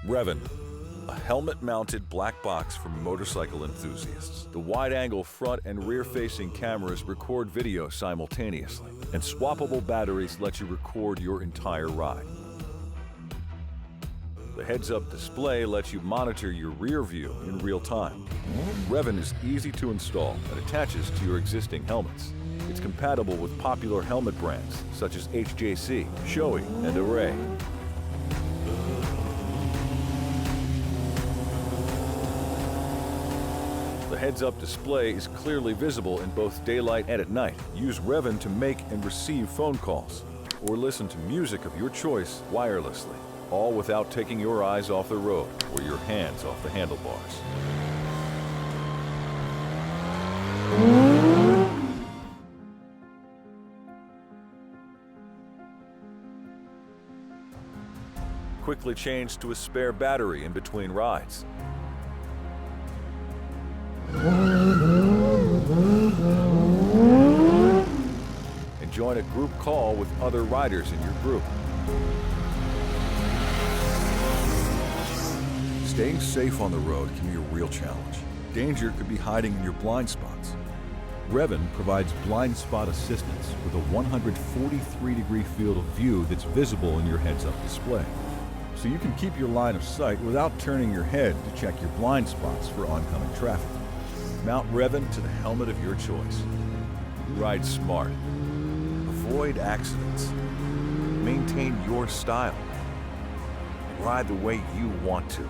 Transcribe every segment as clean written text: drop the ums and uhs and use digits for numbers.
REVAN, a helmet-mounted black box for motorcycle enthusiasts. The wide-angle front and rear-facing cameras record video simultaneously, and swappable batteries let you record your entire ride. The heads-up display lets you monitor your rear view in real time. REVAN is easy to install and attaches to your existing helmets. It's compatible with popular helmet brands such as HJC, Shoei, and Array. The heads-up display is clearly visible in both daylight and at night. Use REVAN to make and receive phone calls, or listen to music of your choice wirelessly, all without taking your eyes off the road or your hands off the handlebars. Quickly change to a spare battery in between rides. And join a group call with other riders in your group. Staying safe on the road can be a real challenge. Danger could be hiding in your blind spots. REVAN provides blind spot assistance with a 143-degree field of view that's visible in your heads-up display. So you can keep your line of sight without turning your head to check your blind spots for oncoming traffic. Mount REVAN to the helmet of your choice. Ride smart. Avoid accidents. Maintain your style. Ride the way you want to.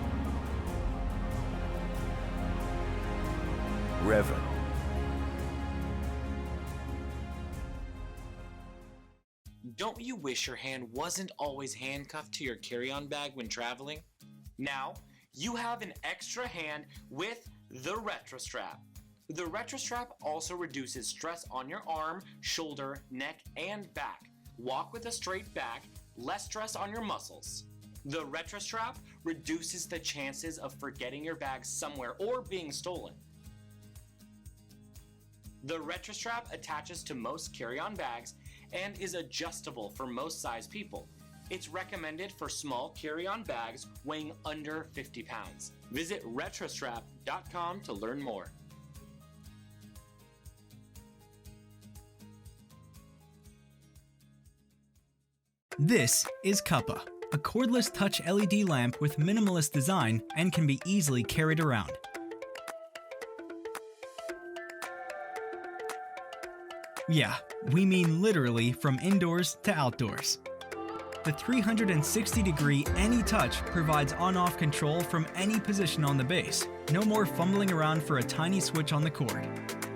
REVAN. Don't you wish your hand wasn't always handcuffed to your carry-on bag when traveling? Now, you have an extra hand with the RetraStrap. The RetraStrap also reduces stress on your arm, shoulder, neck, and back. Walk with a straight back, less stress on your muscles. The RetraStrap reduces the chances of forgetting your bag somewhere or being stolen. The RetraStrap attaches to most carry-on bags and is adjustable for most size people. It's recommended for small carry-on bags weighing under 50 pounds. Visit RetraStrap.com to learn more. This is Cuppa, a cordless touch LED lamp with minimalist design and can be easily carried around. Yeah, we mean literally from indoors to outdoors. The 360-degree Any Touch provides on-off control from any position on the base. No more fumbling around for a tiny switch on the cord.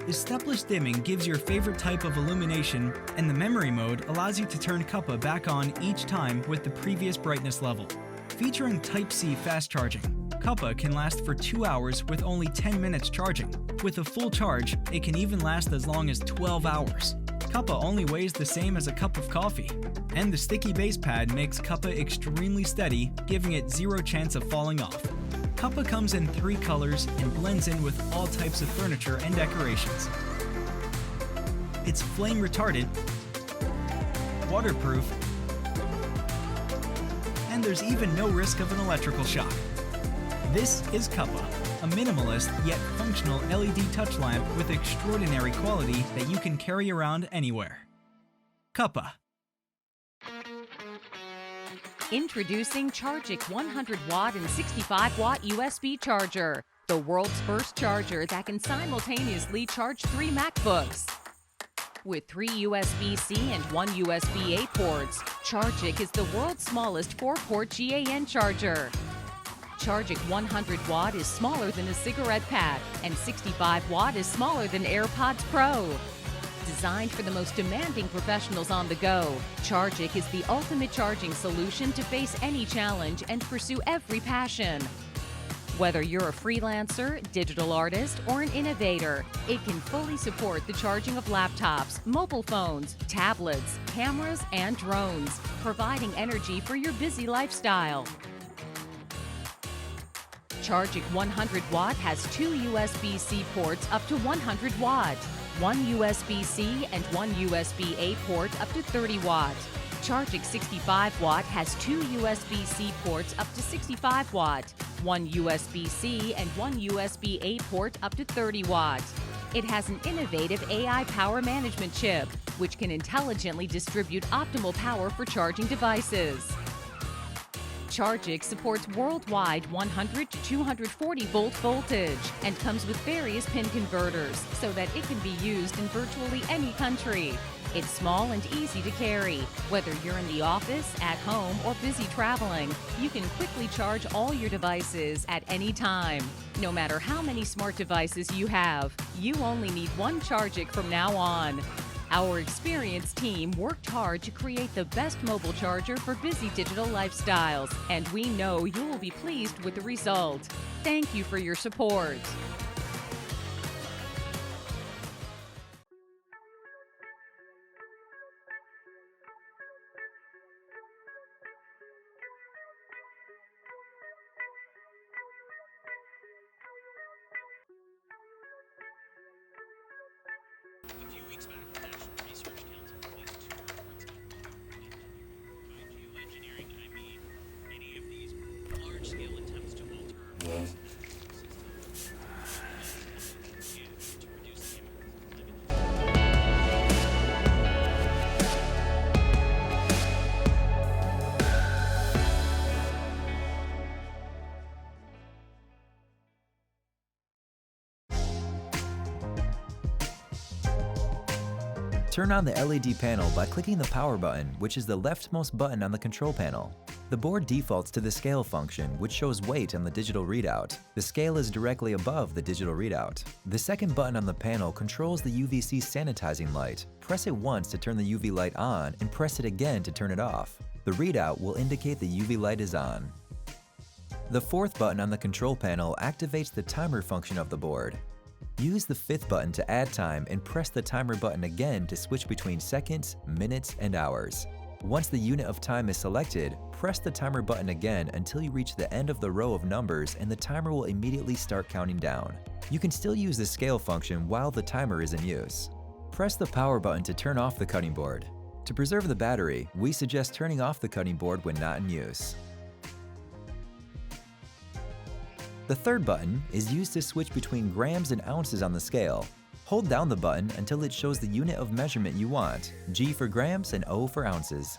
The stepless dimming gives your favorite type of illumination, and the memory mode allows you to turn Cuppa back on each time with the previous brightness level. Featuring Type-C fast charging, Cuppa can last for 2 hours with only 10 minutes charging. With a full charge, it can even last as long as 12 hours. Cuppa only weighs the same as a cup of coffee. And the sticky base pad makes Cuppa extremely steady, giving it zero chance of falling off. Cuppa comes in 3 colors and blends in with all types of furniture and decorations. It's flame retardant, waterproof, and there's even no risk of an electrical shock. This is Cuppa, a minimalist yet functional LED touch lamp with extraordinary quality that you can carry around anywhere. Cuppa. Introducing Chargic 100-watt and 65-watt USB charger, the world's first charger that can simultaneously charge 3 MacBooks. With 3 USB-C and 1 USB-A ports, Chargic is the world's smallest 4-port GAN charger. Chargic 100-watt is smaller than a cigarette pad, and 65-watt is smaller than AirPods Pro. Designed for the most demanding professionals on the go, Chargic is the ultimate charging solution to face any challenge and pursue every passion. Whether you're a freelancer, digital artist, or an innovator, it can fully support the charging of laptops, mobile phones, tablets, cameras, and drones, providing energy for your busy lifestyle. Chargic 100-watt has 2 USB-C ports up to 100 watts, 1 USB-C and 1 USB-A port up to 30 watts. Chargix 65 watt has 2 USB-C ports up to 65 watt, 1 USB-C and 1 USB-A port up to 30 watt. It has an innovative AI power management chip, which can intelligently distribute optimal power for charging devices. Chargix supports worldwide 100 to 240 volt voltage and comes with various pin converters so that it can be used in virtually any country. It's small and easy to carry. Whether you're in the office, at home, or busy traveling, you can quickly charge all your devices at any time. No matter how many smart devices you have, you only need one Chargix from now on. Our experienced team worked hard to create the best mobile charger for busy digital lifestyles, and we know you will be pleased with the result. Thank you for your support. A few weeks back, the National Research Council released 2 reports by geoengineering. I mean, any of these large-scale attempts to alter our systems to reduce the impact. Turn on the LED panel by clicking the power button, which is the leftmost button on the control panel. The board defaults to the scale function, which shows weight on the digital readout. The scale is directly above the digital readout. The second button on the panel controls the UVC sanitizing light. Press it once to turn the UV light on and press it again to turn it off. The readout will indicate the UV light is on. The fourth button on the control panel activates the timer function of the board. Use the fifth button to add time and press the timer button again to switch between seconds, minutes, and hours. Once the unit of time is selected, press the timer button again until you reach the end of the row of numbers and the timer will immediately start counting down. You can still use the scale function while the timer is in use. Press the power button to turn off the cutting board. To preserve the battery, we suggest turning off the cutting board when not in use. The third button is used to switch between grams and ounces on the scale. Hold down the button until it shows the unit of measurement you want, G for grams and O for ounces.